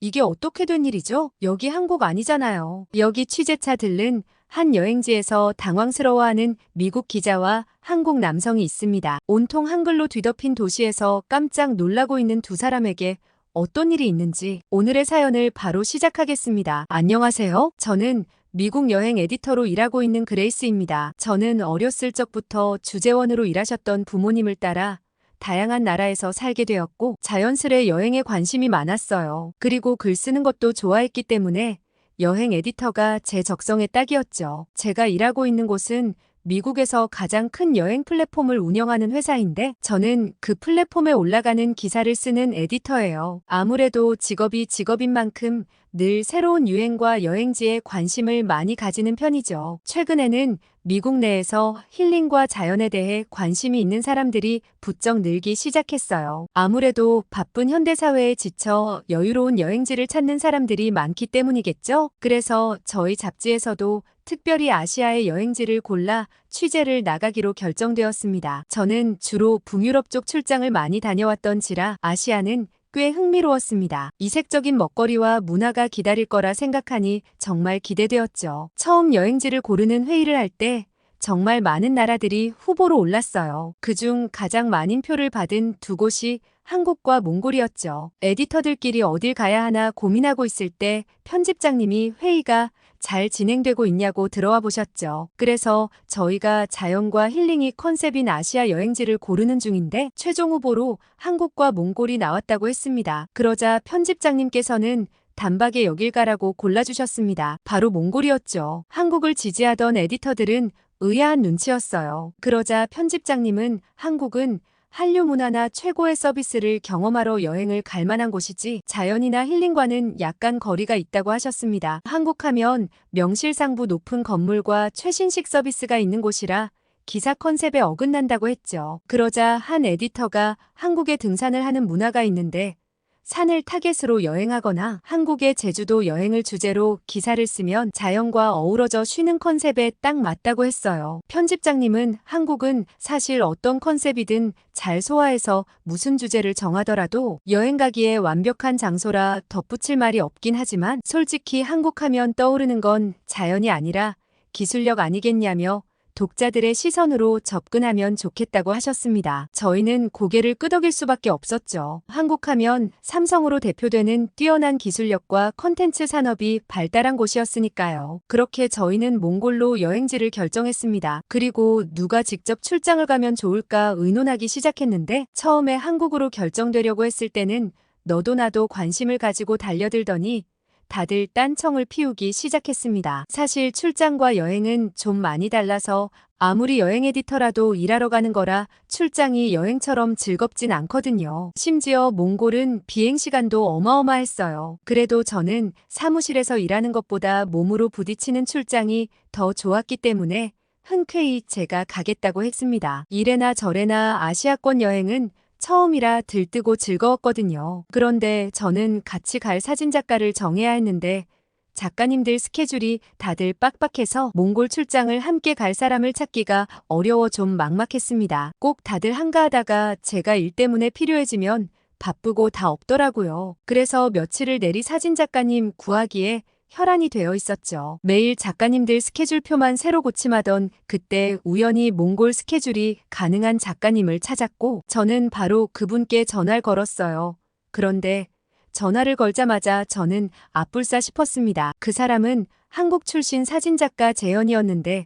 이게 어떻게 된 일이죠? 여기 한국 아니잖아요. 여기 취재차 들른 한 여행지에서 당황스러워하는 미국 기자와 한국 남성이 있습니다. 온통 한글로 뒤덮인 도시에서 깜짝 놀라고 있는 두 사람에게 어떤 일이 있는지 오늘의 사연을 바로 시작하겠습니다. 안녕하세요. 저는 미국 여행 에디터로 일하고 있는 그레이스입니다. 저는 어렸을 적부터 주재원으로 일하셨던 부모님을 따라 다양한 나라에서 살게 되었고 자연스레 여행에 관심이 많았어요. 그리고 글 쓰는 것도 좋아했기 때문에 여행 에디터가 제 적성에 딱이었죠. 제가 일하고 있는 곳은 미국에서 가장 큰 여행 플랫폼을 운영하는 회사인데 저는 그 플랫폼에 올라가는 기사를 쓰는 에디터예요. 아무래도 직업이 직업인 만큼 늘 새로운 유행과 여행지에 관심을 많이 가지는 편이죠. 최근에는 미국 내에서 힐링과 자연에 대해 관심이 있는 사람들이 부쩍 늘기 시작했어요. 아무래도 바쁜 현대사회에 지쳐 여유로운 여행지를 찾는 사람들이 많기 때문이겠죠? 그래서 저희 잡지에서도 특별히 아시아의 여행지를 골라 취재를 나가기로 결정되었습니다. 저는 주로 북유럽 쪽 출장을 많이 다녀왔던지라 아시아는 꽤 흥미로웠습니다. 이색적인 먹거리와 문화가 기다릴 거라 생각하니 정말 기대되었죠. 처음 여행지를 고르는 회의를 할 때 정말 많은 나라들이 후보로 올랐어요. 그중 가장 많은 표를 받은 두 곳이 한국과 몽골이었죠. 에디터들끼리 어딜 가야 하나 고민하고 있을 때 편집장님이 회의가 잘 진행되고 있냐고 들어와 보셨죠. 그래서 저희가 자연과 힐링이 컨셉인 아시아 여행지를 고르는 중인데 최종 후보로 한국과 몽골이 나왔다고 했습니다. 그러자 편집장님께서는 단박에 여길 가라고 골라주셨습니다. 바로 몽골이었죠. 한국을 지지하던 에디터들은 의아한 눈치였어요. 그러자 편집장님은 한국은 한류 문화나 최고의 서비스를 경험하러 여행을 갈 만한 곳이지 자연이나 힐링과는 약간 거리가 있다고 하셨습니다. 한국하면 명실상부 높은 건물과 최신식 서비스가 있는 곳이라 기사 컨셉에 어긋난다고 했죠. 그러자 한 에디터가 한국에 등산을 하는 문화가 있는데 산을 타겟으로 여행하거나 한국의 제주도 여행을 주제로 기사를 쓰면 자연과 어우러져 쉬는 컨셉에 딱 맞다고 했어요. 편집장님은 한국은 사실 어떤 컨셉이든 잘 소화해서 무슨 주제를 정하더라도 여행 가기에 완벽한 장소라 덧붙일 말이 없긴 하지만 솔직히 한국 하면 떠오르는 건 자연이 아니라 기술력 아니겠냐며 독자들의 시선으로 접근하면 좋겠다고 하셨습니다. 저희는 고개를 끄덕일 수밖에 없었죠. 한국하면 삼성으로 대표되는 뛰어난 기술력과 컨텐츠 산업이 발달한 곳이었으니까요. 그렇게 저희는 몽골로 여행지를 결정했습니다. 그리고 누가 직접 출장을 가면 좋을까 의논하기 시작했는데 처음에 한국으로 결정되려고 했을 때는 너도 나도 관심을 가지고 달려들더니 다들 딴청을 피우기 시작했습니다. 사실 출장과 여행은 좀 많이 달라서 아무리 여행 에디터라도 일하러 가는 거라 출장이 여행처럼 즐겁진 않거든요. 심지어 몽골은 비행시간도 어마어마했어요. 그래도 저는 사무실에서 일하는 것보다 몸으로 부딪히는 출장이 더 좋았기 때문에 흔쾌히 제가 가겠다고 했습니다. 이래나 저래나 아시아권 여행은 처음이라 들뜨고 즐거웠거든요. 그런데 저는 같이 갈 사진작가를 정해야 했는데 작가님들 스케줄이 다들 빡빡해서 몽골 출장을 함께 갈 사람을 찾기가 어려워 좀 막막했습니다. 꼭 다들 한가하다가 제가 일 때문에 필요해지면 바쁘고 다 없더라고요. 그래서 며칠을 내리 사진작가님 구하기에 혈안이 되어 있었죠. 매일 작가님들 스케줄표만 새로 고침하던 그때 우연히 몽골 스케줄이 가능한 작가님을 찾았고 저는 바로 그분께 전화를 걸었어요. 그런데 전화를 걸자마자 저는 아뿔싸 싶었습니다. 그 사람은 한국 출신 사진작가 재현이었는데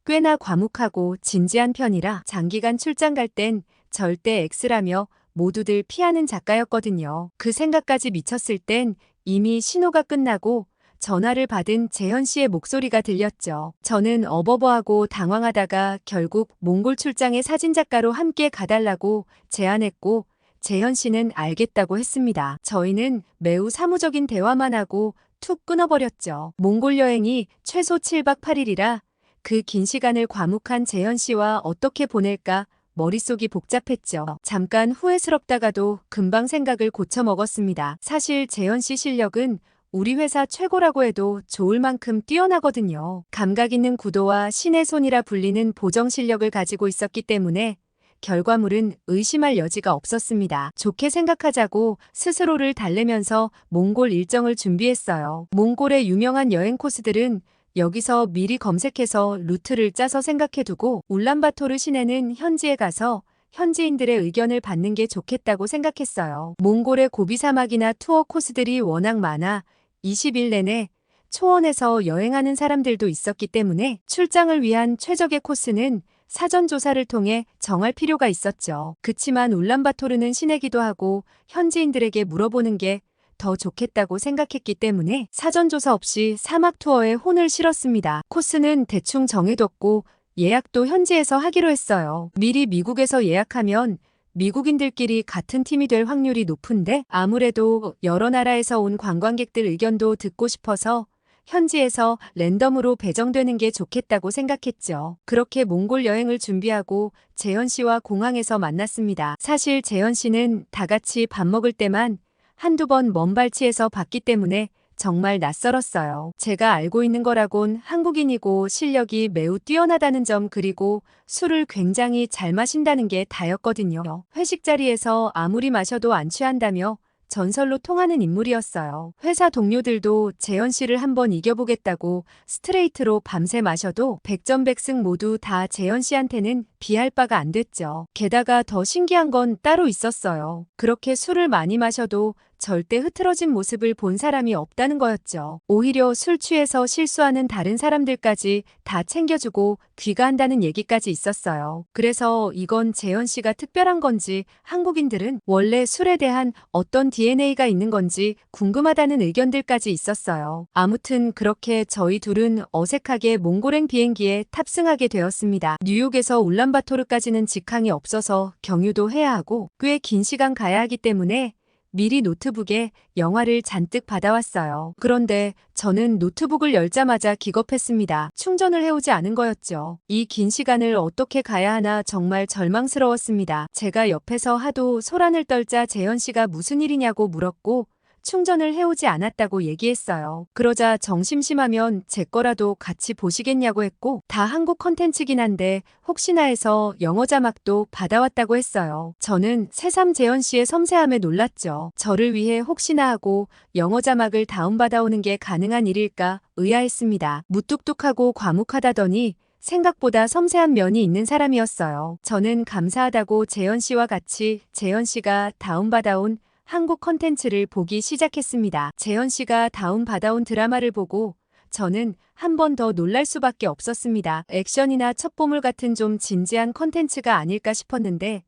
꽤나 과묵하고 진지한 편이라 장기간 출장 갈 땐 절대 X라며 모두들 피하는 작가였거든요. 그 생각까지 미쳤을 땐 이미 신호가 끝나고 전화를 받은 재현 씨의 목소리가 들렸죠. 저는 어버버하고 당황하다가 결국 몽골 출장의 사진작가로 함께 가달라고 제안했고 재현 씨는 알겠다고 했습니다. 저희는 매우 사무적인 대화만 하고 툭 끊어버렸죠. 몽골 여행이 최소 7박 8일이라 그 긴 시간을 과묵한 재현 씨와 어떻게 보낼까 머릿속이 복잡했죠. 잠깐 후회스럽다가도 금방 생각을 고쳐먹었습니다. 사실 재현 씨 실력은 우리 회사 최고라고 해도 좋을 만큼 뛰어나거든요. 감각 있는 구도와 신의 손이라 불리는 보정 실력을 가지고 있었기 때문에 결과물은 의심할 여지가 없었습니다. 좋게 생각하자고 스스로를 달래면서 몽골 일정을 준비했어요. 몽골의 유명한 여행 코스들은 여기서 미리 검색해서 루트를 짜서 생각해두고 울란바토르 시내는 현지에 가서 현지인들의 의견을 받는 게 좋겠다고 생각했어요. 몽골의 고비 사막이나 투어 코스들이 워낙 많아 20일 내내 초원에서 여행하는 사람들도 있었기 때문에 출장을 위한 최적의 코스는 사전 조사를 통해 정할 필요가 있었죠. 그치만 울란바토르는 시내기도 하고 현지인들에게 물어보는 게 더 좋겠다고 생각했기 때문에 사전 조사 없이 사막 투어에 혼을 실었습니다. 코스는 대충 정해뒀고 예약도 현지에서 하기로 했어요. 미리 미국에서 예약하면 미국인들끼리 같은 팀이 될 확률이 높은데 아무래도 여러 나라에서 온 관광객들 의견도 듣고 싶어서 현지에서 랜덤으로 배정되는 게 좋겠다고 생각했죠. 그렇게 몽골 여행을 준비하고 재현 씨와 공항에서 만났습니다. 사실 재현 씨는 다 같이 밥 먹을 때만 한두 번 먼발치에서 봤기 때문에 정말 낯설었어요. 제가 알고 있는 거라곤 한국인이고 실력이 매우 뛰어나다는 점 그리고 술을 굉장히 잘 마신다는 게 다였거든요. 회식 자리에서 아무리 마셔도 안 취한다며 전설로 통하는 인물이었어요. 회사 동료들도 재현 씨를 한번 이겨보겠다고 스트레이트로 밤새 마셔도 백전백승 모두 다 재현 씨한테는 비할 바가 안 됐죠. 게다가 더 신기한 건 따로 있었어요. 그렇게 술을 많이 마셔도 절대 흐트러진 모습을 본 사람이 없다는 거였죠. 오히려 술 취해서 실수하는 다른 사람들까지 다 챙겨주고 귀가한다는 얘기까지 있었어요. 그래서 이건 재현 씨가 특별한 건지 한국인들은 원래 술에 대한 어떤 DNA가 있는 건지 궁금하다는 의견들까지 있었어요. 아무튼 그렇게 저희 둘은 어색하게 몽골행 비행기에 탑승하게 되었습니다. 뉴욕에서 울란바토르까지는 직항이 없어서 경유도 해야 하고 꽤 긴 시간 가야 하기 때문에 미리 노트북에 영화를 잔뜩 받아왔어요. 그런데 저는 노트북을 열자마자 기겁했습니다. 충전을 해오지 않은 거였죠. 이 긴 시간을 어떻게 가야 하나 정말 절망스러웠습니다. 제가 옆에서 하도 소란을 떨자 재현 씨가 무슨 일이냐고 물었고 충전을 해오지 않았다고 얘기했어요. 그러자 정심심하면 제 거라도 같이 보시겠냐고 했고 다 한국 컨텐츠긴 한데 혹시나 해서 영어 자막도 받아왔다고 했어요. 저는 새삼 재현 씨의 섬세함에 놀랐죠. 저를 위해 혹시나 하고 영어 자막을 다운받아오는 게 가능한 일일까 의아했습니다. 무뚝뚝하고 과묵하다더니 생각보다 섬세한 면이 있는 사람이었어요. 저는 감사하다고 재현 씨와 같이 재현 씨가 다운받아온 한국 컨텐츠를 보기 시작했습니다. 재현 씨가 다운받아온 드라마를 보고 저는 한 번 더 놀랄 수밖에 없었습니다. 액션이나 첩보물 같은 좀 진지한 컨텐츠가 아닐까 싶었는데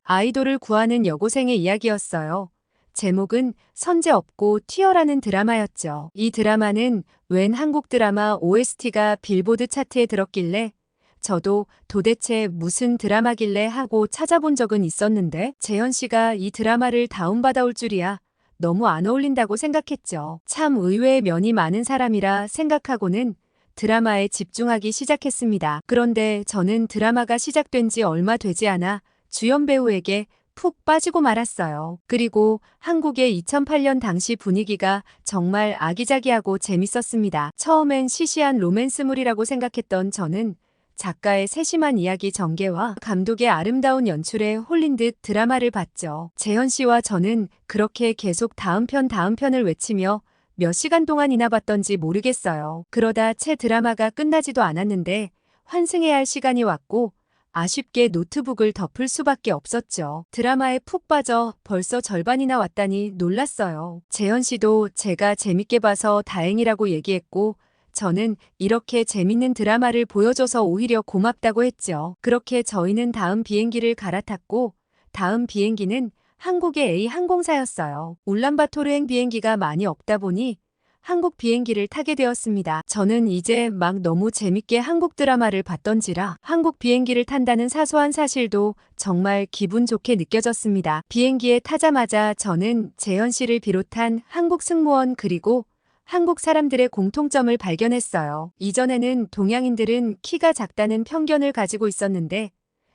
아이돌을 구하는 여고생의 이야기였어요. 제목은 선제 없고 튀어라는 드라마였죠. 이 드라마는 웬 한국 드라마 OST가 빌보드 차트에 들었길래 저도 도대체 무슨 드라마길래 하고 찾아본 적은 있었는데 재현 씨가 이 드라마를 다운받아올 줄이야 너무 안 어울린다고 생각했죠. 참 의외의 면이 많은 사람이라 생각하고는 드라마에 집중하기 시작했습니다. 그런데 저는 드라마가 시작된 지 얼마 되지 않아 주연 배우에게 푹 빠지고 말았어요. 그리고 한국의 2008년 당시 분위기가 정말 아기자기하고 재밌었습니다. 처음엔 시시한 로맨스물이라고 생각했던 저는 작가의 세심한 이야기 전개와 감독의 아름다운 연출에 홀린 듯 드라마를 봤죠. 재현 씨와 저는 그렇게 계속 다음 편을 외치며 몇 시간 동안이나 봤던지 모르겠어요. 그러다 채 드라마가 끝나지도 않았는데 환승해야 할 시간이 왔고 아쉽게 노트북을 덮을 수밖에 없었죠. 드라마에 푹 빠져 벌써 절반이나 왔다니 놀랐어요. 재현 씨도 제가 재밌게 봐서 다행이라고 얘기했고 저는 이렇게 재밌는 드라마를 보여줘서 오히려 고맙다고 했죠. 그렇게 저희는 다음 비행기를 갈아탔고 다음 비행기는 한국의 A 항공사였어요. 울란바토르행 비행기가 많이 없다 보니 한국 비행기를 타게 되었습니다. 저는 이제 막 너무 재밌게 한국 드라마를 봤던지라 한국 비행기를 탄다는 사소한 사실도 정말 기분 좋게 느껴졌습니다. 비행기에 타자마자 저는 재현 씨를 비롯한 한국 승무원 그리고 한국 사람들의 공통점을 발견했어요. 이전에는 동양인들은 키가 작다는 편견을 가지고 있었는데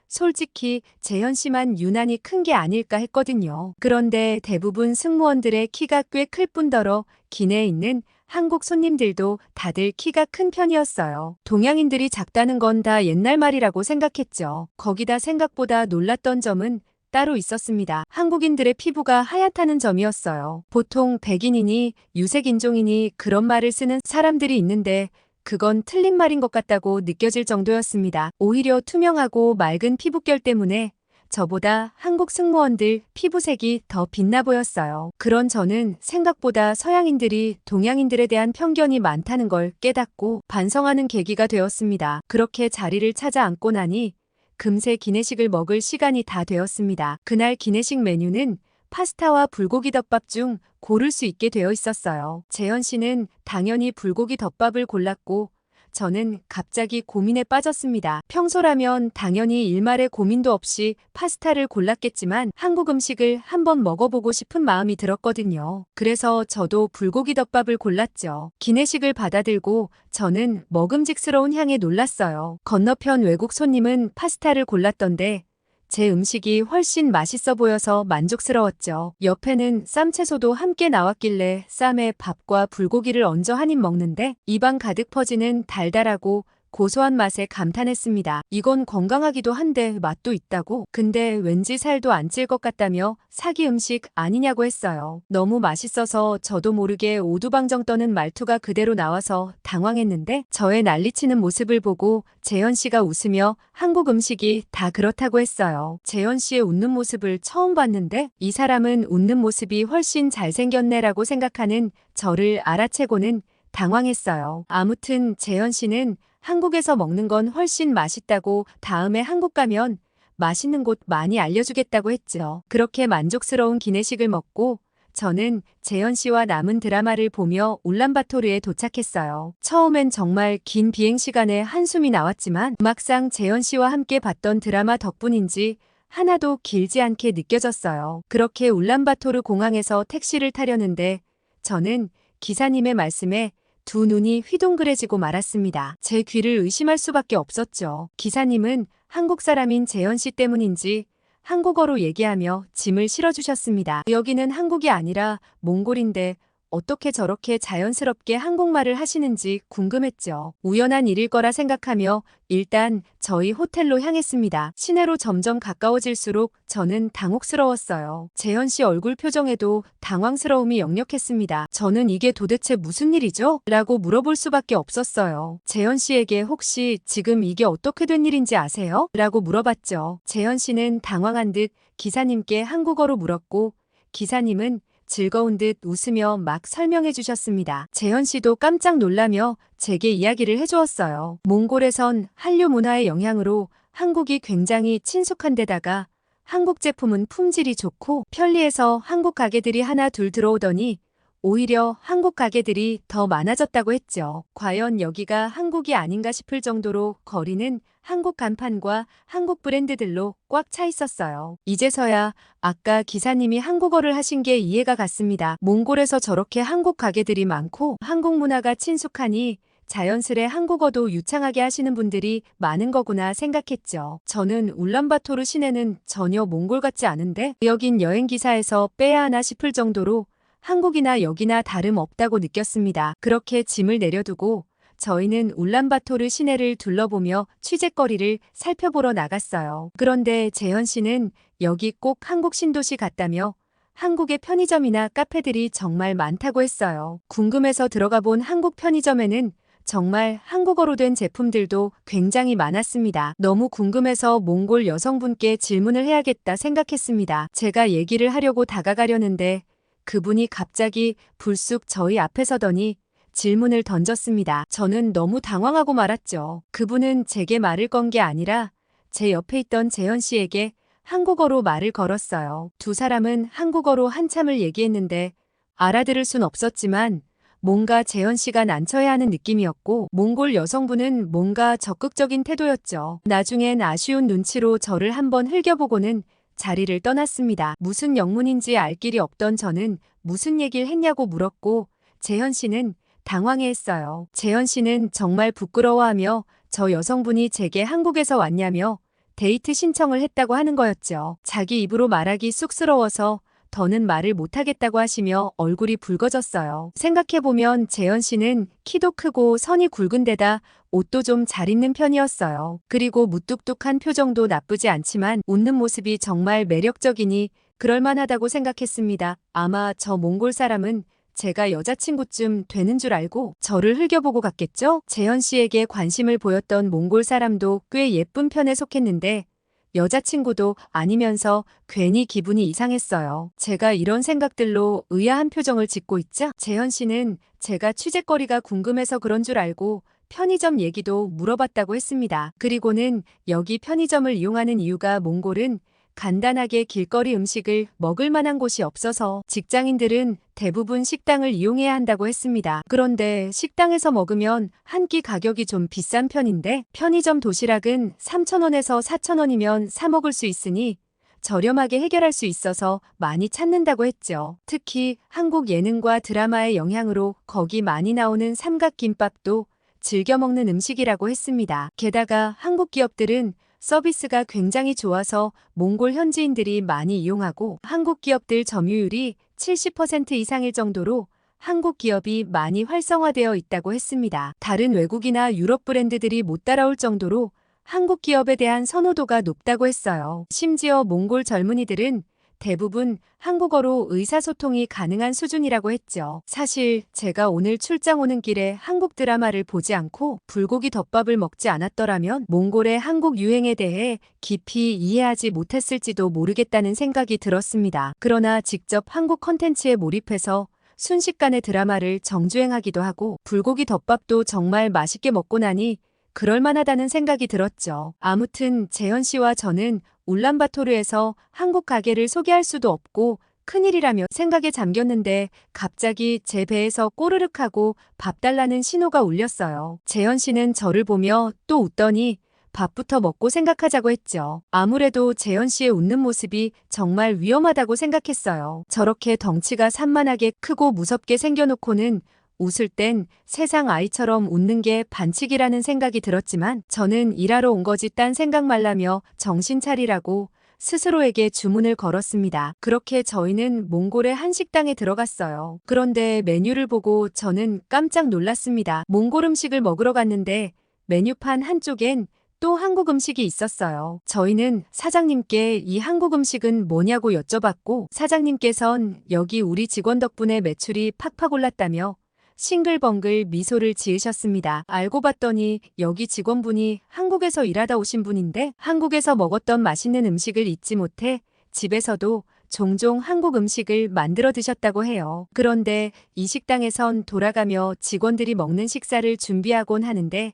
솔직히 재현 씨만 유난히 큰 게 아닐까 했거든요. 그런데 대부분 승무원들의 키가 꽤 클 뿐더러 기내에 있는 한국 손님들도 다들 키가 큰 편이었어요. 동양인들이 작다는 건 다 옛날 말이라고 생각했죠. 거기다 생각보다 놀랐던 점은 따로 있었습니다. 한국인들의 피부가 하얗다는 점이었어요. 보통 백인이니 유색인종이니 그런 말을 쓰는 사람들이 있는데 그건 틀린 말인 것 같다고 느껴질 정도였습니다. 오히려 투명하고 맑은 피부결 때문에 저보다 한국 승무원들 피부색이 더 빛나 보였어요. 그런 저는 생각보다 서양인들이 동양인들에 대한 편견이 많다는 걸 깨닫고 반성하는 계기가 되었습니다. 그렇게 자리를 찾아 앉고 나니 금세 기내식을 먹을 시간이 다 되었습니다. 그날 기내식 메뉴는 파스타와 불고기 덮밥 중 고를 수 있게 되어 있었어요. 재현 씨는 당연히 불고기 덮밥을 골랐고 저는 갑자기 고민에 빠졌습니다. 평소라면 당연히 일말의 고민도 없이 파스타를 골랐겠지만 한국 음식을 한번 먹어보고 싶은 마음이 들었거든요. 그래서 저도 불고기 덮밥을 골랐죠. 기내식을 받아들고 저는 먹음직스러운 향에 놀랐어요. 건너편 외국 손님은 파스타를 골랐던데 제 음식이 훨씬 맛있어 보여서 만족스러웠죠. 옆에는 쌈채소도 함께 나왔길래 쌈에 밥과 불고기를 얹어 한 입 먹는데 입안 가득 퍼지는 달달하고 고소한 맛에 감탄했습니다. 이건 건강하기도 한데 맛도 있다고? 근데 왠지 살도 안 찔 것 같다며 사기 음식 아니냐고 했어요. 너무 맛있어서 저도 모르게 오두방정 떠는 말투가 그대로 나와서 당황했는데 저의 난리치는 모습을 보고 재현 씨가 웃으며 한국 음식이 다 그렇다고 했어요. 재현 씨의 웃는 모습을 처음 봤는데 이 사람은 웃는 모습이 훨씬 잘생겼네라고 생각하는 저를 알아채고는 당황했어요. 아무튼 재현 씨는 한국에서 먹는 건 훨씬 맛있다고 다음에 한국 가면 맛있는 곳 많이 알려주겠다고 했죠. 그렇게 만족스러운 기내식을 먹고 저는 재현 씨와 남은 드라마를 보며 울란바토르에 도착했어요. 처음엔 정말 긴 비행 시간에 한숨이 나왔지만 막상 재현 씨와 함께 봤던 드라마 덕분인지 하나도 길지 않게 느껴졌어요. 그렇게 울란바토르 공항에서 택시를 타려는데 저는 기사님의 말씀에 두 눈이 휘둥그레지고 말았습니다. 제 귀를 의심할 수밖에 없었죠. 기사님은 한국 사람인 재현 씨 때문인지 한국어로 얘기하며 짐을 실어주셨습니다. 여기는 한국이 아니라 몽골인데 어떻게 저렇게 자연스럽게 한국말을 하시는지 궁금했죠. 우연한 일일 거라 생각하며 일단 저희 호텔로 향했습니다. 시내로 점점 가까워질수록 저는 당혹스러웠어요. 재현 씨 얼굴 표정에도 당황스러움이 역력했습니다. 저는 이게 도대체 무슨 일이죠? 라고 물어볼 수밖에 없었어요. 재현 씨에게 혹시 지금 이게 어떻게 된 일인지 아세요? 라고 물어봤죠. 재현 씨는 당황한 듯 기사님께 한국어로 물었고 기사님은 즐거운 듯 웃으며 막 설명해 주셨습니다. 재현 씨도 깜짝 놀라며 제게 이야기를 해주었어요. 몽골에선 한류 문화의 영향으로 한국이 굉장히 친숙한 데다가 한국 제품은 품질이 좋고 편리해서 한국 가게들이 하나 둘 들어오더니 오히려 한국 가게들이 더 많아졌다고 했죠. 과연 여기가 한국이 아닌가 싶을 정도로 거리는 한국 간판과 한국 브랜드들로 꽉 차 있었어요. 이제서야 아까 기사님이 한국어를 하신 게 이해가 갔습니다. 몽골에서 저렇게 한국 가게들이 많고 한국 문화가 친숙하니 자연스레 한국어도 유창하게 하시는 분들이 많은 거구나 생각했죠. 저는 울란바토르 시내는 전혀 몽골 같지 않은데 여긴 여행기사에서 빼야 하나 싶을 정도로 한국이나 여기나 다름없다고 느꼈습니다. 그렇게 짐을 내려두고 저희는 울란바토르 시내를 둘러보며 취재거리를 살펴보러 나갔어요. 그런데 재현 씨는 여기 꼭 한국 신도시 같다며 한국의 편의점이나 카페들이 정말 많다고 했어요. 궁금해서 들어가 본 한국 편의점에는 정말 한국어로 된 제품들도 굉장히 많았습니다. 너무 궁금해서 몽골 여성분께 질문을 해야겠다 생각했습니다. 제가 얘기를 하려고 다가가려는데 그분이 갑자기 불쑥 저희 앞에 서더니 질문을 던졌습니다. 저는 너무 당황하고 말았죠. 그분은 제게 말을 건 게 아니라 제 옆에 있던 재현 씨에게 한국어로 말을 걸었어요. 두 사람은 한국어로 한참을 얘기했는데 알아들을 순 없었지만 뭔가 재현 씨가 난처해하는 느낌이었고 몽골 여성분은 뭔가 적극적인 태도였죠. 나중엔 아쉬운 눈치로 저를 한번 흘겨보고는 자리를 떠났습니다. 무슨 영문인지 알 길이 없던 저는 무슨 얘기를 했냐고 물었고 재현 씨는 당황해했어요. 재현 씨는 정말 부끄러워하며 저 여성분이 제게 한국에서 왔냐며 데이트 신청을 했다고 하는 거였죠. 자기 입으로 말하기 쑥스러워서 더는 말을 못하겠다고 하시며 얼굴이 붉어졌어요. 생각해보면 재현 씨는 키도 크고 선이 굵은 데다 옷도 좀 잘 입는 편이었어요. 그리고 무뚝뚝한 표정도 나쁘지 않지만 웃는 모습이 정말 매력적이니 그럴만하다고 생각했습니다. 아마 저 몽골 사람은 제가 여자친구쯤 되는 줄 알고 저를 흘겨보고 갔겠죠? 재현 씨에게 관심을 보였던 몽골 사람도 꽤 예쁜 편에 속했는데 여자친구도 아니면서 괜히 기분이 이상했어요. 제가 이런 생각들로 의아한 표정을 짓고 있자 재현 씨는 제가 취재거리가 궁금해서 그런 줄 알고 편의점 얘기도 물어봤다고 했습니다. 그리고는 여기 편의점을 이용하는 이유가 몽골은 간단하게 길거리 음식을 먹을 만한 곳이 없어서 직장인들은 대부분 식당을 이용해야 한다고 했습니다. 그런데 식당에서 먹으면 한 끼 가격이 좀 비싼 편인데 편의점 도시락은 3,000원에서 4,000원이면 사 먹을 수 있으니 저렴하게 해결할 수 있어서 많이 찾는다고 했죠. 특히 한국 예능과 드라마의 영향으로 거기 많이 나오는 삼각김밥도 즐겨 먹는 음식이라고 했습니다. 게다가 한국 기업들은 서비스가 굉장히 좋아서 몽골 현지인들이 많이 이용하고 한국 기업들 점유율이 70% 이상일 정도로 한국 기업이 많이 활성화되어 있다고 했습니다. 다른 외국이나 유럽 브랜드들이 못 따라올 정도로 한국 기업에 대한 선호도가 높다고 했어요. 심지어 몽골 젊은이들은 대부분 한국어로 의사소통이 가능한 수준이라고 했죠. 사실 제가 오늘 출장 오는 길에 한국 드라마를 보지 않고 불고기 덮밥을 먹지 않았더라면 몽골의 한국 유행에 대해 깊이 이해하지 못했을지도 모르겠다는 생각이 들었습니다. 그러나 직접 한국 컨텐츠에 몰입해서 순식간에 드라마를 정주행하기도 하고 불고기 덮밥도 정말 맛있게 먹고 나니 그럴만하다는 생각이 들었죠. 아무튼 재현 씨와 저는 울란바토르에서 한국 가게를 소개할 수도 없고 큰일이라며 생각에 잠겼는데 갑자기 제 배에서 꼬르륵 하고 밥 달라는 신호가 울렸어요. 재현 씨는 저를 보며 또 웃더니 밥부터 먹고 생각하자고 했죠. 아무래도 재현 씨의 웃는 모습이 정말 위험하다고 생각했어요. 저렇게 덩치가 산만하게 크고 무섭게 생겨놓고는 웃을 땐 세상 아이처럼 웃는 게 반칙이라는 생각이 들었지만 저는 일하러 온 거지 딴 생각 말라며 정신 차리라고 스스로에게 주문을 걸었습니다. 그렇게 저희는 몽골의 한 식당에 들어갔어요. 그런데 메뉴를 보고 저는 깜짝 놀랐습니다. 몽골 음식을 먹으러 갔는데 메뉴판 한쪽엔 또 한국 음식이 있었어요. 저희는 사장님께 이 한국 음식은 뭐냐고 여쭤봤고 사장님께선 여기 우리 직원 덕분에 매출이 팍팍 올랐다며 싱글벙글 미소를 지으셨습니다. 알고 봤더니 여기 직원분이 한국에서 일하다 오신 분인데 한국에서 먹었던 맛있는 음식을 잊지 못해 집에서도 종종 한국 음식을 만들어 드셨다고 해요. 그런데 이 식당에선 돌아가며 직원들이 먹는 식사를 준비하곤 하는데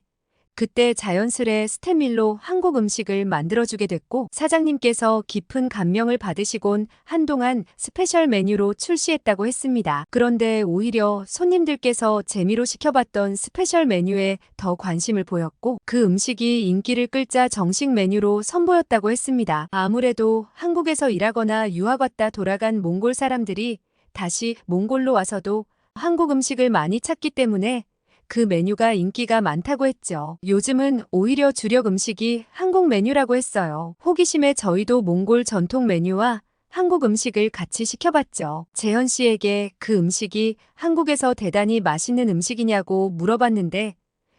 그때 자연스레 스테밀로 한국 음식을 만들어주게 됐고 사장님께서 깊은 감명을 받으시곤 한동안 스페셜 메뉴로 출시했다고 했습니다. 그런데 오히려 손님들께서 재미로 시켜봤던 스페셜 메뉴에 더 관심을 보였고 그 음식이 인기를 끌자 정식 메뉴로 선보였다고 했습니다. 아무래도 한국에서 일하거나 유학 왔다 돌아간 몽골 사람들이 다시 몽골로 와서도 한국 음식을 많이 찾기 때문에 그 메뉴가 인기가 많다고 했죠. 요즘은 오히려 주력 음식이 한국 메뉴라고 했어요. 호기심에 저희도 몽골 전통 메뉴와 한국 음식을 같이 시켜봤죠. 재현 씨에게 그 음식이 한국에서 대단히 맛있는 음식이냐고 물어봤는데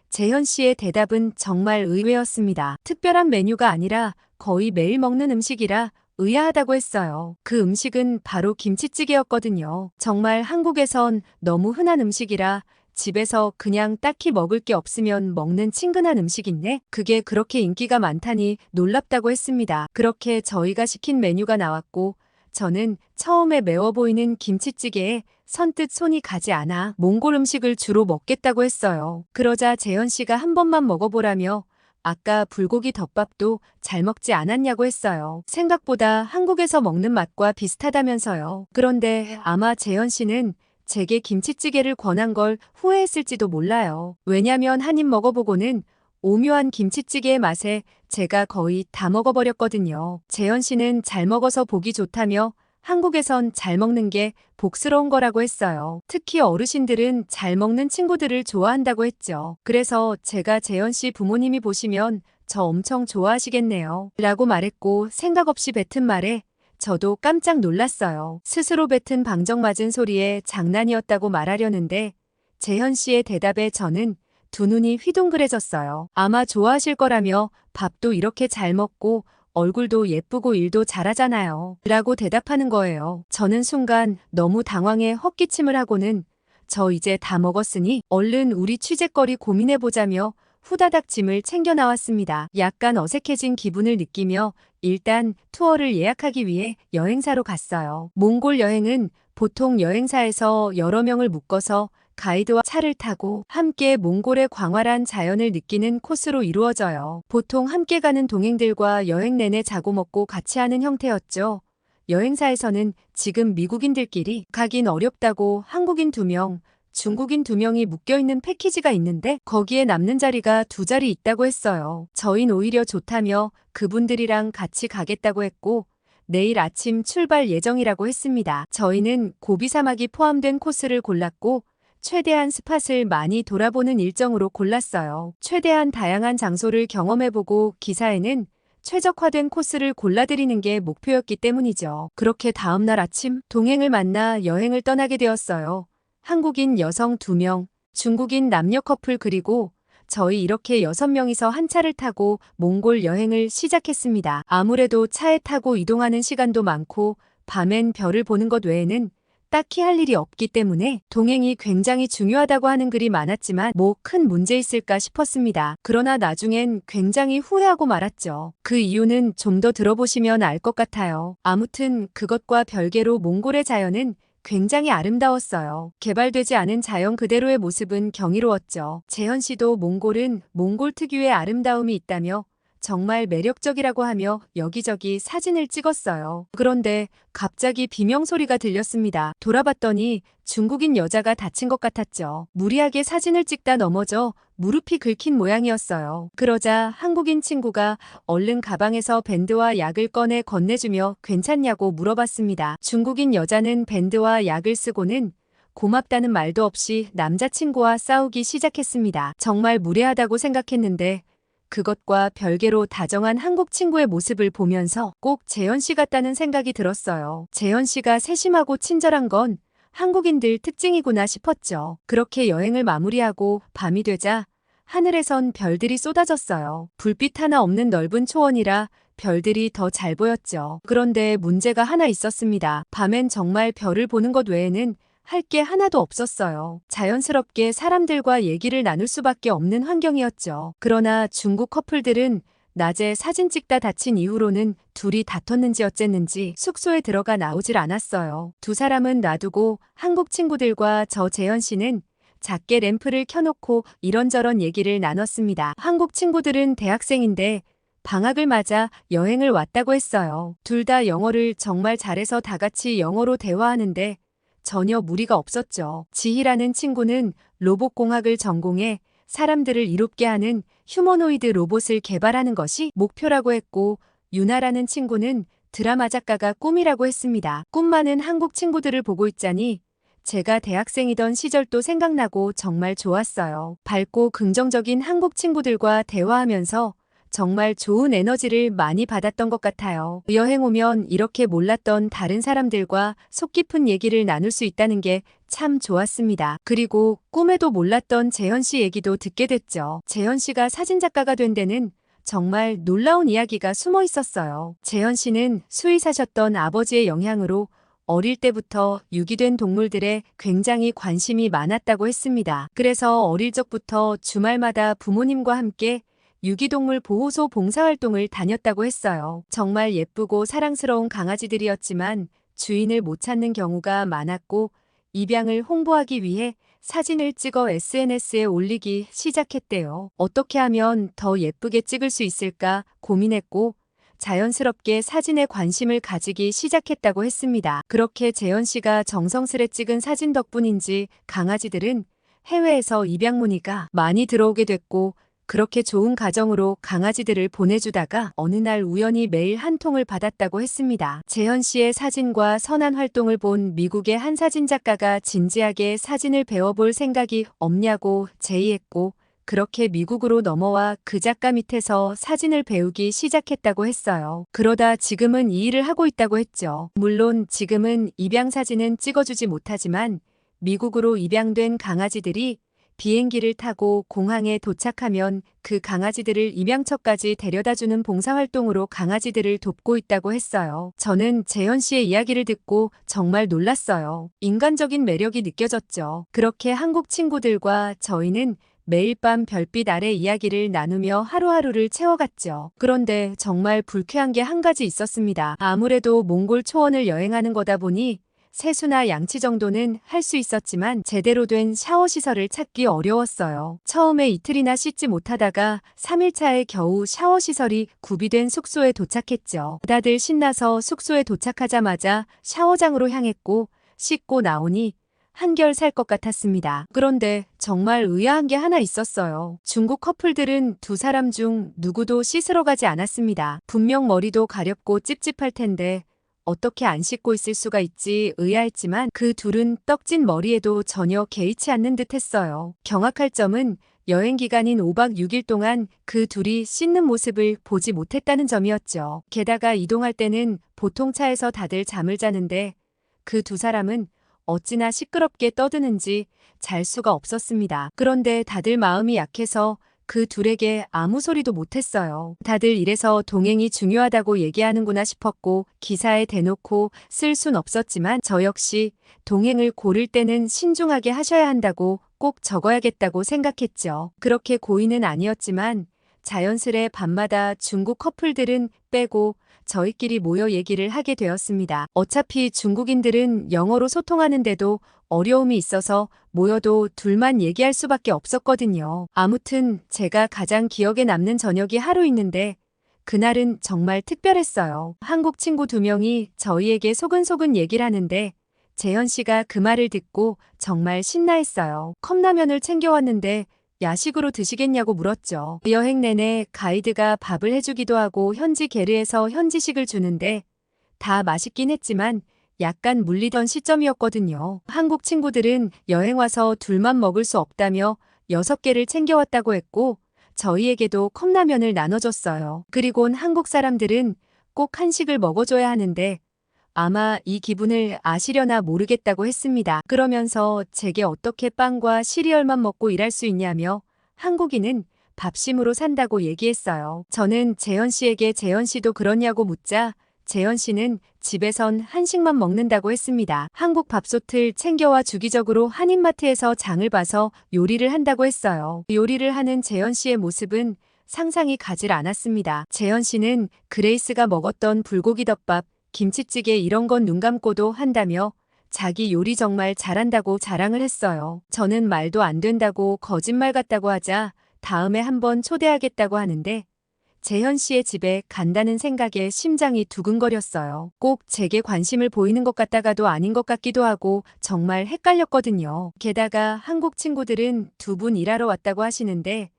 재현 씨의 대답은 정말 의외였습니다. 특별한 메뉴가 아니라 거의 매일 먹는 음식이라 의아하다고 했어요. 그 음식은 바로 김치찌개였거든요. 정말 한국에선 너무 흔한 음식이라 집에서 그냥 딱히 먹을 게 없으면 먹는 친근한 음식인데 그게 그렇게 인기가 많다니 놀랍다고 했습니다. 그렇게 저희가 시킨 메뉴가 나왔고 저는 처음에 매워 보이는 김치찌개에 선뜻 손이 가지 않아 몽골 음식을 주로 먹겠다고 했어요. 그러자 재현 씨가 한 번만 먹어보라며 아까 불고기 덮밥도 잘 먹지 않았냐고 했어요. 생각보다 한국에서 먹는 맛과 비슷하다면서요. 그런데 아마 재현 씨는 제게 김치찌개를 권한 걸 후회했을지도 몰라요. 왜냐면 한 입 먹어보고는 오묘한 김치찌개의 맛에 제가 거의 다 먹어버렸거든요. 재현 씨는 잘 먹어서 보기 좋다며 한국에선 잘 먹는 게 복스러운 거라고 했어요. 특히 어르신들은 잘 먹는 친구들을 좋아한다고 했죠. 그래서 제가 재현 씨 부모님이 보시면 저 엄청 좋아하시겠네요. 라고 말했고 생각 없이 뱉은 말에 저도 깜짝 놀랐어요. 스스로 뱉은 방정맞은 소리에 장난이었다고 말하려는데 재현 씨의 대답에 저는 두 눈이 휘둥그레졌어요. 아마 좋아하실 거라며 밥도 이렇게 잘 먹고 얼굴도 예쁘고 일도 잘하잖아요. 라고 대답하는 거예요. 저는 순간 너무 당황해 헛기침을 하고는 저 이제 다 먹었으니 얼른 우리 취재거리 고민해보자며 후다닥 짐을 챙겨 나왔습니다. 약간 어색해진 기분을 느끼며 일단 투어를 예약하기 위해 여행사로 갔어요. 몽골 여행은 보통 여행사에서 여러 명을 묶어서 가이드와 차를 타고 함께 몽골의 광활한 자연을 느끼는 코스로 이루어져요. 보통 함께 가는 동행들과 여행 내내 자고 먹고 같이 하는 형태였죠. 여행사에서는 지금 미국인들끼리 가긴 어렵다고 한국인 2명, 중국인 2명이 묶여있는 패키지가 있는데 거기에 남는 자리가 2자리 있다고 했어요. 저흰 오히려 좋다며 그분들이랑 같이 가겠다고 했고 내일 아침 출발 예정이라고 했습니다. 저희는 고비 사막이 포함된 코스를 골랐고 최대한 스팟을 많이 돌아보는 일정으로 골랐어요. 최대한 다양한 장소를 경험해보고 기사에는 최적화된 코스를 골라드리는 게 목표였기 때문이죠. 그렇게 다음날 아침 동행을 만나 여행을 떠나게 되었어요. 한국인 여성 2명, 중국인 남녀 커플 그리고 저희 이렇게 6명이서 한 차를 타고 몽골 여행을 시작했습니다. 아무래도 차에 타고 이동하는 시간도 많고 밤엔 별을 보는 것 외에는 딱히 할 일이 없기 때문에 동행이 굉장히 중요하다고 하는 글이 많았지만 뭐 큰 문제 있을까 싶었습니다. 그러나 나중엔 굉장히 후회하고 말았죠. 그 이유는 좀 더 들어보시면 알 것 같아요. 아무튼 그것과 별개로 몽골의 자연은 굉장히 아름다웠어요. 개발되지 않은 자연 그대로의 모습은 경이로웠죠. 재현 씨도 몽골은 몽골 특유의 아름다움이 있다며 정말 매력적이라고 하며 여기저기 사진을 찍었어요. 그런데 갑자기 비명소리가 들렸습니다. 돌아봤더니 중국인 여자가 다친 것 같았죠. 무리하게 사진을 찍다 넘어져 무릎이 긁힌 모양이었어요. 그러자 한국인 친구가 얼른 가방에서 밴드와 약을 꺼내 건네주며 괜찮냐고 물어봤습니다. 중국인 여자는 밴드와 약을 쓰고는 고맙다는 말도 없이 남자친구와 싸우기 시작했습니다. 정말 무례하다고 생각했는데 그것과 별개로 다정한 한국 친구의 모습을 보면서 꼭 재현 씨 같다는 생각이 들었어요. 재현 씨가 세심하고 친절한 건 한국인들 특징이구나 싶었죠. 그렇게 여행을 마무리하고 밤이 되자 하늘에선 별들이 쏟아졌어요. 불빛 하나 없는 넓은 초원이라 별들이 더 잘 보였죠. 그런데 문제가 하나 있었습니다. 밤엔 정말 별을 보는 것 외에는 할 게 하나도 없었어요. 자연스럽게 사람들과 얘기를 나눌 수밖에 없는 환경이었죠. 그러나 중국 커플들은 낮에 사진 찍다 다친 이후로는 둘이 다퉜는지 어쨌는지 숙소에 들어가 나오질 않았어요. 두 사람은 놔두고 한국 친구들과 저 재현 씨는 작게 램프를 켜놓고 이런저런 얘기를 나눴습니다. 한국 친구들은 대학생인데 방학을 맞아 여행을 왔다고 했어요. 둘 다 영어를 정말 잘해서 다 같이 영어로 대화하는데 전혀 무리가 없었죠. 지희라는 친구는 로봇공학을 전공해 사람들을 이롭게 하는 휴머노이드 로봇을 개발하는 것이 목표라고 했고 유나라는 친구는 드라마 작가가 꿈이라고 했습니다. 꿈 많은 한국 친구들을 보고 있자니 제가 대학생이던 시절도 생각나고 정말 좋았어요. 밝고 긍정적인 한국 친구들과 대화하면서 정말 좋은 에너지를 많이 받았던 것 같아요. 여행 오면 이렇게 몰랐던 다른 사람들과 속 깊은 얘기를 나눌 수 있다는 게 참 좋았습니다. 그리고 꿈에도 몰랐던 재현 씨 얘기도 듣게 됐죠. 재현 씨가 사진작가가 된 데는 정말 놀라운 이야기가 숨어 있었어요. 재현 씨는 수의사셨던 아버지의 영향으로 어릴 때부터 유기된 동물들에 굉장히 관심이 많았다고 했습니다. 그래서 어릴 적부터 주말마다 부모님과 함께 유기동물 보호소 봉사활동을 다녔다고 했어요. 정말 예쁘고 사랑스러운 강아지들이었지만 주인을 못 찾는 경우가 많았고 입양을 홍보하기 위해 사진을 찍어 SNS에 올리기 시작했대요. 어떻게 하면 더 예쁘게 찍을 수 있을까 고민했고 자연스럽게 사진에 관심을 가지기 시작했다고 했습니다. 그렇게 재현 씨가 정성스레 찍은 사진 덕분인지 강아지들은 해외에서 입양 문의가 많이 들어오게 됐고 그렇게 좋은 가정으로 강아지들을 보내주다가 어느 날 우연히 메일 한 통을 받았다고 했습니다. 재현 씨의 사진과 선한 활동을 본 미국의 한 사진작가가 진지하게 사진을 배워볼 생각이 없냐고 제의했고 그렇게 미국으로 넘어와 그 작가 밑에서 사진을 배우기 시작했다고 했어요. 그러다 지금은 이 일을 하고 있다고 했죠. 물론 지금은 입양 사진은 찍어주지 못하지만 미국으로 입양된 강아지들이 비행기를 타고 공항에 도착하면 그 강아지들을 입양처까지 데려다주는 봉사활동으로 강아지들을 돕고 있다고 했어요. 저는 재현 씨의 이야기를 듣고 정말 놀랐어요. 인간적인 매력이 느껴졌죠. 그렇게 한국 친구들과 저희는 매일 밤 별빛 아래 이야기를 나누며 하루하루를 채워갔죠. 그런데 정말 불쾌한 게 한 가지 있었습니다. 아무래도 몽골 초원을 여행하는 거다 보니 세수나 양치 정도는 할 수 있었지만 제대로 된 샤워 시설을 찾기 어려웠어요. 처음에 이틀이나 씻지 못하다가 3일차에 겨우 샤워 시설이 구비된 숙소에 도착했죠. 다들 신나서 숙소에 도착하자마자 샤워장으로 향했고 씻고 나오니 한결 살 것 같았습니다. 그런데 정말 의아한 게 하나 있었어요. 중국 커플들은 두 사람 중 누구도 씻으러 가지 않았습니다. 분명 머리도 가렵고 찝찝할 텐데 어떻게 안 씻고 있을 수가 있지 의아했지만 그 둘은 떡진 머리에도 전혀 개의치 않는 듯 했어요. 경악할 점은 여행 기간인 5박 6일 동안 그 둘이 씻는 모습을 보지 못했다는 점이었죠. 게다가 이동할 때는 보통 차에서 다들 잠을 자는데 그 두 사람은 어찌나 시끄럽게 떠드는지 잘 수가 없었습니다. 그런데 다들 마음이 약해서 그 둘에게 아무 소리도 못했어요. 다들 이래서 동행이 중요하다고 얘기하는구나 싶었고 기사에 대놓고 쓸 순 없었지만 저 역시 동행을 고를 때는 신중하게 하셔야 한다고 꼭 적어야겠다고 생각했죠. 그렇게 고의는 아니었지만 자연스레 밤마다 중국 커플들은 빼고 저희끼리 모여 얘기를 하게 되었습니다. 어차피 중국인들은 영어로 소통하는데도 어려움이 있어서 모여도 둘만 얘기할 수밖에 없었거든요. 아무튼 제가 가장 기억에 남는 저녁이 하루 있는데 그날은 정말 특별했어요. 한국 친구 2명이 저희에게 소근소근 얘기를 하는데 재현 씨가 그 말을 듣고 정말 신나했어요. 컵라면을 챙겨왔는데 야식으로 드시겠냐고 물었죠. 여행 내내 가이드가 밥을 해주기도 하고 현지 게르에서 현지식을 주는데 다 맛있긴 했지만 약간 물리던 시점이었거든요. 한국 친구들은 여행 와서 둘만 먹을 수 없다며 6개를 챙겨왔다고 했고 저희에게도 컵라면을 나눠줬어요. 그리곤 한국 사람들은 꼭 한식을 먹어줘야 하는데 아마 이 기분을 아시려나 모르겠다고 했습니다. 그러면서 제게 어떻게 빵과 시리얼만 먹고 일할 수 있냐며 한국인은 밥심으로 산다고 얘기했어요. 저는 재현 씨에게 재현 씨도 그러냐고 묻자 재현 씨는 집에선 한식만 먹는다고 했습니다. 한국 밥솥을 챙겨와 주기적으로 한인마트에서 장을 봐서 요리를 한다고 했어요. 요리를 하는 재현 씨의 모습은 상상이 가질 않았습니다. 재현 씨는 그레이스가 먹었던 불고기 덮밥, 김치찌개 이런 건 눈 감고도 한다며 자기 요리 정말 잘한다고 자랑을 했어요. 저는 말도 안 된다고 거짓말 같다고 하자 다음에 한번 초대하겠다고 하는데 재현 씨의 집에 간다는 생각에 심장이 두근거렸어요. 꼭 제게 관심을 보이는 것 같다가도 아닌 것 같기도 하고 정말 헷갈렸거든요. 게다가 한국 친구들은 2분 일하러 왔다고 하시는데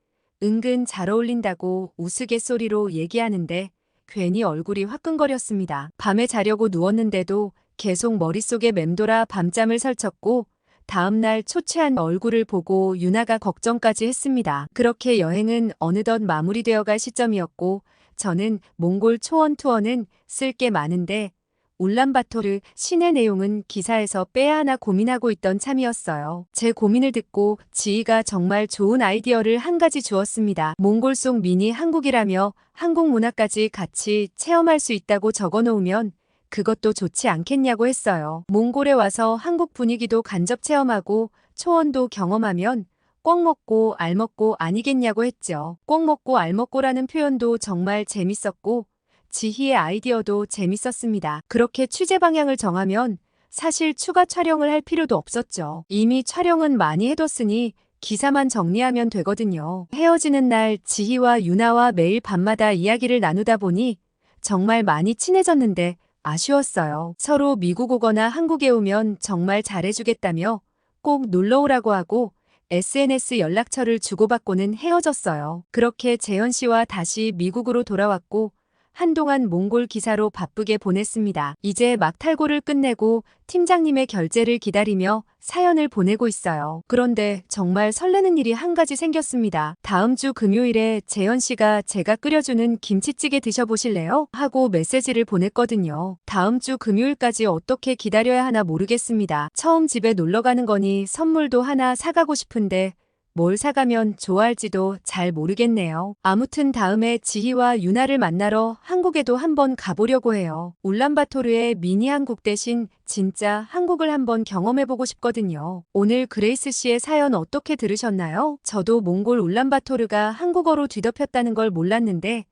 은근 잘 어울린다고 우스갯소리로 얘기하는데 괜히 얼굴이 화끈거렸습니다. 밤에 자려고 누웠는데도 계속 머릿속에 맴돌아 밤잠을 설쳤고 다음날 초췌한 얼굴을 보고 유나가 걱정까지 했습니다. 그렇게 여행은 어느덧 마무리되어 갈 시점이었고 저는 몽골 초원 투어는 쓸 게 많은데 울란바토르 시내 내용은 기사에서 빼야 하나 고민하고 있던 참이었어요. 제 고민을 듣고 지희가 정말 좋은 아이디어를 한 가지 주었습니다. 몽골 속 미니 한국이라며 한국 문화까지 같이 체험할 수 있다고 적어놓으면 그것도 좋지 않겠냐고 했어요. 몽골에 와서 한국 분위기도 간접 체험하고 초원도 경험하면 꿩 먹고 알 먹고 아니겠냐고 했죠. 꿩 먹고 알 먹고라는 표현도 정말 재밌었고 지희의 아이디어도 재밌었습니다. 그렇게 취재 방향을 정하면 사실 추가 촬영을 할 필요도 없었죠. 이미 촬영은 많이 해뒀으니 기사만 정리하면 되거든요. 헤어지는 날 지희와 유나와 매일 밤마다 이야기를 나누다 보니 정말 많이 친해졌는데 아쉬웠어요. 서로 미국 오거나 한국에 오면 정말 잘해주겠다며 꼭 놀러오라고 하고 SNS 연락처를 주고받고는 헤어졌어요. 그렇게 재현 씨와 다시 미국으로 돌아왔고 한동안 몽골 기사로 바쁘게 보냈습니다. 이제 막탈고를 끝내고 팀장님의 결제를 기다리며 사연을 보내고 있어요. 그런데 정말 설레는 일이 한 가지 생겼습니다. 다음 주 금요일에 재현 씨가 제가 끓여주는 김치찌개 드셔보실래요? 하고 메시지를 보냈거든요. 다음 주 금요일까지 어떻게 기다려야 하나 모르겠습니다. 처음 집에 놀러 가는 거니 선물도 하나 사가고 싶은데 뭘 사가면 좋아할지도 잘 모르겠네요. 아무튼 다음에 지희와 유나를 만나러 한국에도 한번 가보려고 해요. 울란바토르의 미니 한국 대신 진짜 한국을 한번 경험해보고 싶거든요. 오늘 그레이스 씨의 사연 어떻게 들으셨나요? 저도 몽골 울란바토르가 한국어로 뒤덮였다는 걸 몰랐는데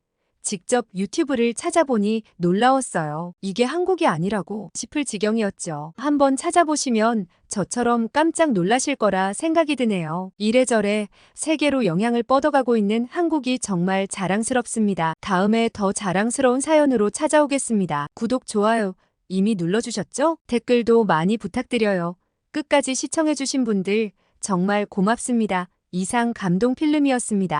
직접 유튜브를 찾아보니 놀라웠어요. 이게 한국이 아니라고 싶을 지경이었죠. 한번 찾아보시면 저처럼 깜짝 놀라실 거라 생각이 드네요. 이래저래 세계로 영향을 뻗어가고 있는 한국이 정말 자랑스럽습니다. 다음에 더 자랑스러운 사연으로 찾아오겠습니다. 구독, 좋아요 이미 눌러주셨죠? 댓글도 많이 부탁드려요. 끝까지 시청해주신 분들 정말 고맙습니다. 이상 감동 필름이었습니다.